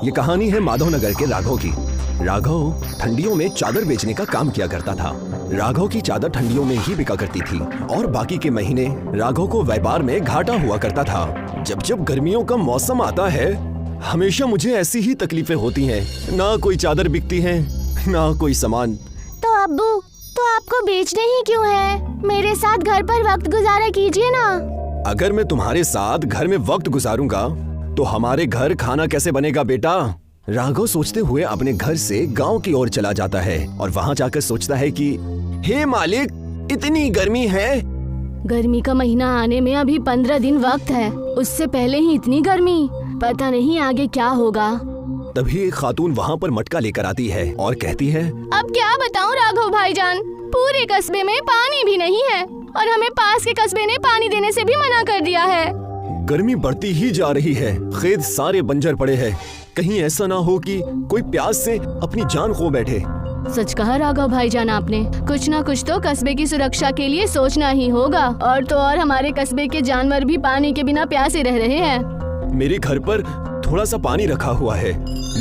ये कहानी है माधव नगर के राघव की। राघव ठंडियों में चादर बेचने का काम किया करता था। राघव की चादर ठंडियों में ही बिका करती थी और बाकी के महीने राघव को व्यापार में घाटा हुआ करता था। जब जब गर्मियों का मौसम आता है हमेशा मुझे ऐसी ही तकलीफें होती हैं। ना कोई चादर बिकती है ना कोई सामान। तो अब्बू, तो आपको बेचने ही क्यों है? मेरे साथ घर पर वक्त गुजारा कीजिए ना। अगर मैं तुम्हारे साथ घर में वक्त गुजारूंगा तो हमारे घर खाना कैसे बनेगा बेटा? राघव सोचते हुए अपने घर से गांव की ओर चला जाता है और वहां जाकर सोचता है कि हे मालिक, इतनी गर्मी है। गर्मी का महीना आने में अभी 15 दिन वक्त है, उससे पहले ही इतनी गर्मी, पता नहीं आगे क्या होगा। तभी एक खातून वहाँ पर मटका लेकर आती है और कहती है, अब क्या बताऊं राघव भाईजान, पूरे कस्बे में पानी भी नहीं है और हमें पास के कस्बे ने पानी देने से भी मना कर दिया है। गर्मी बढ़ती ही जा रही है, खेत सारे बंजर पड़े हैं। कहीं ऐसा ना हो कि कोई प्यास से अपनी जान खो बैठे। सच कहा राघव भाईजान आपने, कुछ ना कुछ तो कस्बे की सुरक्षा के लिए सोचना ही होगा। और तो और हमारे कस्बे के जानवर भी पानी के बिना प्यासे रह रहे हैं। मेरे घर पर थोड़ा सा पानी रखा हुआ है,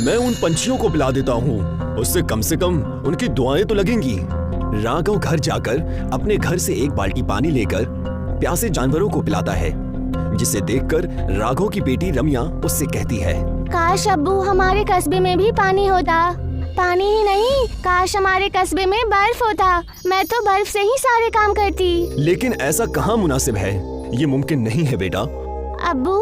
मैं उन पंछियों को पिला देता हूँ, उससे कम उनकी दुआएं तो लगेंगी। राघव घर जाकर अपने घर से एक बाल्टी पानी लेकर प्यासे जानवरों को पिलाता है, जिसे देखकर राघव की बेटी रम्या उससे कहती है, काश अब्बू हमारे कस्बे में भी पानी होता। पानी ही नहीं, काश हमारे कस्बे में बर्फ होता, मैं तो बर्फ से ही सारे काम करती। लेकिन ऐसा कहाँ मुनासिब है, ये मुमकिन नहीं है बेटा। अब्बू,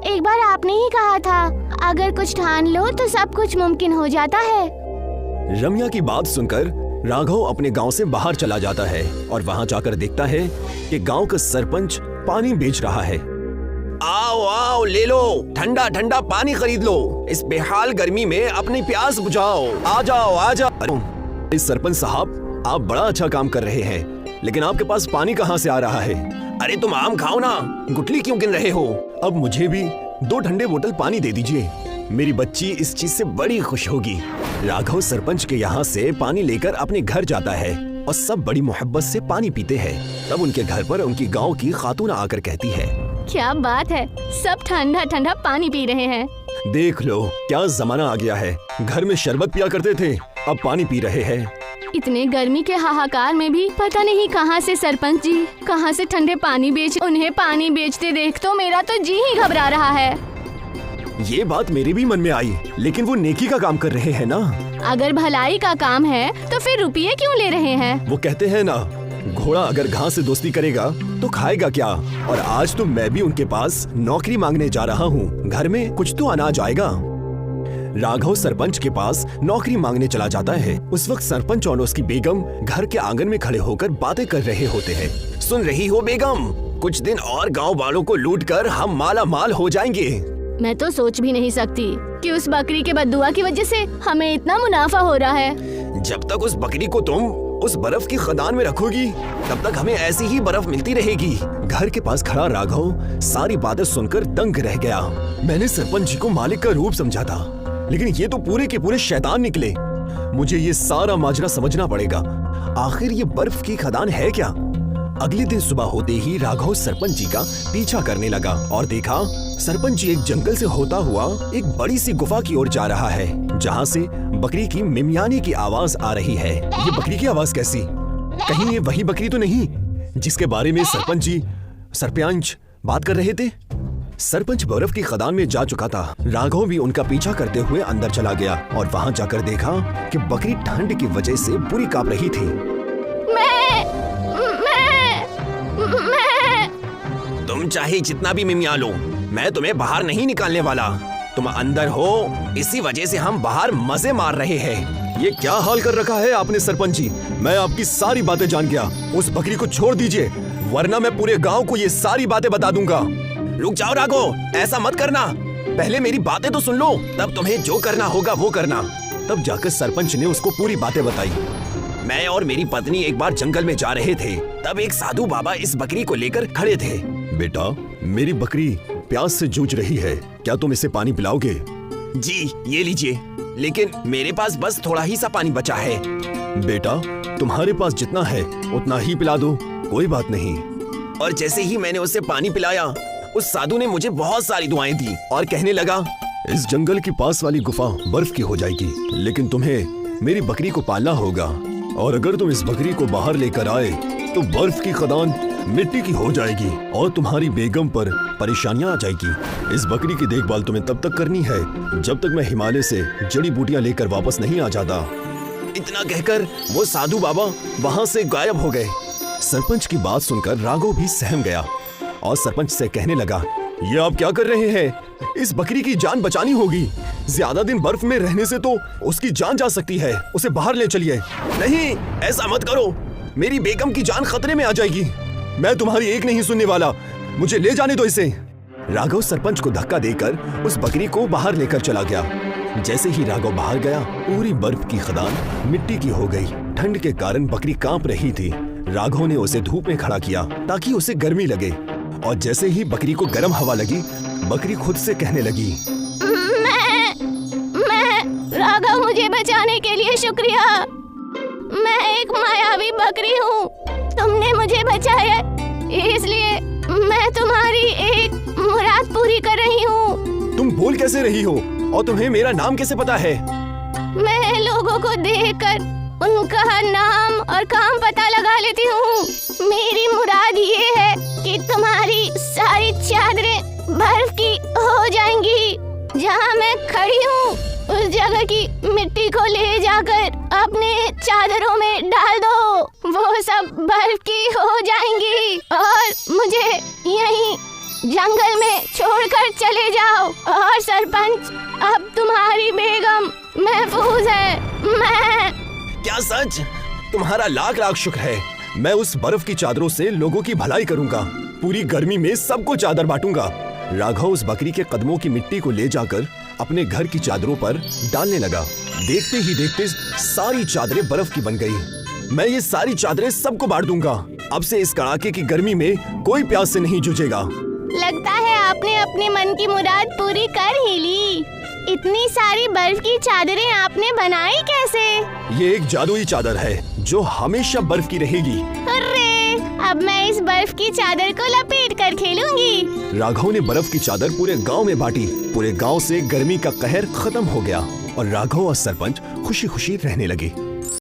एक बार आपने ही कहा था, अगर कुछ ठान लो तो सब कुछ मुमकिन हो जाता है। रम्या की बात सुनकर राघव अपने गांव से बाहर चला जाता है और वहां जाकर देखता है कि गांव का सरपंच पानी बेच रहा है। आओ आओ, ले लो, ठंडा ठंडा पानी खरीद लो, इस बेहाल गर्मी में अपनी प्यास बुझाओ, आ जाओ आ जाओ। इस सरपंच साहब, आप बड़ा अच्छा काम कर रहे हैं, लेकिन आपके पास पानी कहाँ से आ रहा है? अरे तुम आम खाओ ना, गुठली क्यों गिन रहे हो? अब मुझे भी 2 ठंडे बोतल पानी दे दीजिए, मेरी बच्ची इस चीज से बड़ी खुश होगी। राघव सरपंच के यहाँ से पानी लेकर अपने घर जाता है और सब बड़ी मोहब्बत से पानी पीते हैं। तब उनके घर पर उनकी गांव की खातून आकर कहती है, क्या बात है, सब ठंडा ठंडा पानी पी रहे हैं। देख लो क्या जमाना आ गया है, घर में शरबत पिया करते थे, अब पानी पी रहे हैं। इतने गर्मी के हाहाकार में भी पता नहीं कहां से सरपंच जी कहां से ठंडे पानी उन्हें पानी बेचते देख तो मेरा तो जी ही घबरा रहा है। ये बात मेरे भी मन में आई, लेकिन वो नेकी का काम कर रहे हैं ना। अगर भलाई का काम है तो फिर रुपये क्यों ले रहे हैं? वो कहते हैं ना, घोड़ा अगर घास से दोस्ती करेगा तो खाएगा क्या। और आज तो मैं भी उनके पास नौकरी मांगने जा रहा हूँ, घर में कुछ तो अनाज आएगा। राघव सरपंच के पास नौकरी मांगने चला जाता है। उस वक्त सरपंच और उसकी बेगम घर के आंगन में खड़े होकर बातें कर रहे होते हैं। सुन रही हो बेगम, कुछ दिन और गांव वालों को लूटकर हम माला माल हो जाएंगे। मैं तो सोच भी नहीं सकती कि उस बकरी के बददुआ की वजह से हमें इतना मुनाफा हो रहा है। जब तक उस बकरी को तुम उस बर्फ की खदान में रखोगी तब तक हमें ऐसी ही बर्फ मिलती रहेगी। घर के पास खड़ा राघव सारी बातें सुनकर दंग रह गया। मैंने सरपंच जी को मालिक का रूप समझा था, लेकिन ये तो पूरे के पूरे शैतान निकले। मुझे ये सारा माजरा समझना पड़ेगा, आखिर ये बर्फ की खदान है क्या? अगले दिन सुबह होते ही राघव सरपंच जी का पीछा करने लगा और देखा सरपंच जी एक जंगल से होता हुआ एक बड़ी सी गुफा की ओर जा रहा है, जहाँ से बकरी की मिमियाने की आवाज आ रही है। ये बकरी की आवाज कैसी? कहीं ये वही बकरी तो नहीं जिसके बारे में सरपंच जी सरपंच बात कर रहे थे? सरपंच बर्फ की खदान में जा चुका था। राघव भी उनका पीछा करते हुए अंदर चला गया और वहाँ जाकर देखा कि बकरी ठंड की वजह से बुरी कांप रही थी। तुम चाहे जितना भी मिमिया लो, मैं तुम्हें बाहर नहीं निकालने वाला। तुम अंदर हो, इसी वजह से हम बाहर मजे मार रहे हैं। ये क्या हाल कर रखा है आपने सरपंच जी? मैं आपकी सारी बातें जान गया। उस बकरी को छोड़ दीजिए, वरना मैं पूरे गांव को ये सारी बातें बता दूंगा। रुक जाओ राघव, ऐसा मत करना, पहले मेरी बातें तो सुन लो, तब तुम्हें जो करना होगा वो करना। तब जाकर सरपंच ने उसको पूरी बातें बताई। मैं और मेरी पत्नी एक बार जंगल में जा रहे थे, तब एक साधु बाबा इस बकरी को लेकर खड़े थे। बेटा, मेरी बकरी प्यास से जूझ रही है, क्या तुम इसे पानी पिलाओगे? जी ये लीजिए, लेकिन मेरे पास बस थोड़ा ही सा पानी बचा है। बेटा, तुम्हारे पास जितना है उतना ही पिला दो, कोई बात नहीं। और जैसे ही मैंने उसे पानी पिलाया, उस साधु ने मुझे बहुत सारी दुआएं दी और कहने लगा, इस जंगल के पास वाली गुफा बर्फ की हो जाएगी, लेकिन तुम्हें मेरी बकरी को पालना होगा, और अगर तुम इस बकरी को बाहर लेकर आए तो बर्फ की खदान मिट्टी की हो जाएगी और तुम्हारी बेगम पर परेशानियां आ जाएगी। इस बकरी की देखभाल तुम्हें तब तक करनी है जब तक मैं हिमालय से जड़ी बूटियां लेकर वापस नहीं आ जाता। इतना कहकर वो साधु बाबा वहां से गायब हो गए। सरपंच की बात सुनकर राघव भी सहम गया और सरपंच से कहने लगा, ये आप क्या कर रहे हैं? इस बकरी की जान बचानी होगी। ज्यादा दिन बर्फ में रहने से तो उसकी जान जा सकती है। उसे बाहर ले चलिए। नहीं, ऐसा मत करो, मेरी बेगम की जान खतरे में आ जाएगी। मैं तुम्हारी एक नहीं सुनने वाला, मुझे ले जाने दो इसे। राघव सरपंच को धक्का देकर उस बकरी को बाहर लेकर चला गया। जैसे ही राघव बाहर गया, पूरी बर्फ की खदान मिट्टी की हो गई। ठंड के कारण बकरी कांप रही थी। राघव ने उसे धूप में खड़ा किया ताकि उसे गर्मी लगे, और जैसे ही बकरी को गर्म हवा लगी, बकरी खुद से कहने लगी, मैं राघव, मुझे बचाने के लिए शुक्रिया। मैं एक मायावी बकरी हूँ, तुमने मुझे बचाया, इसलिए मैं तुम्हारी एक मुराद पूरी कर रही हूँ। तुम बोल कैसे रही हो और तुम्हें मेरा नाम कैसे पता है? मैं लोगों को देखकर उनका नाम और काम पता लगा लेती हूँ। मेरी मुराद ये है कि तुम्हारी सारी चादरें बर्फ की हो जाएंगी। जहाँ मैं खड़ी हूँ उस जगह की मिट्टी को ले जाकर अपने चादरों में डाल दो, वो सब बर्फ की हो जाएंगी, और मुझे यहीं जंगल में छोड़कर चले जाओ। और सरपंच, अब तुम्हारी बेगम महफूज है। मैं क्या सच? तुम्हारा लाख लाख शुक्र है। मैं उस बर्फ की चादरों से लोगों की भलाई करूंगा। पूरी गर्मी में सबको चादर बांटूंगा। राघव उस बकरी के कदमों की मिट्टी को ले जाकर अपने घर की चादरों पर डालने लगा। देखते ही देखते सारी चादरें बर्फ की बन गई। मैं ये सारी चादरें सबको बांट दूंगा। अब से इस कड़ाके की गर्मी में कोई प्यास से नहीं जूझेगा। लगता है आपने अपने मन की मुराद पूरी कर ही ली। इतनी सारी बर्फ की चादरें आपने बनाई कैसे? ये एक जादुई चादर है जो हमेशा बर्फ की रहेगी। अरे, अब मैं इस बर्फ की चादर को लपेट कर खेलूंगी। राघव ने बर्फ की चादर पूरे गांव में बांटी। पूरे गांव से गर्मी का कहर खत्म हो गया और राघव और सरपंच खुशी खुशी रहने लगे।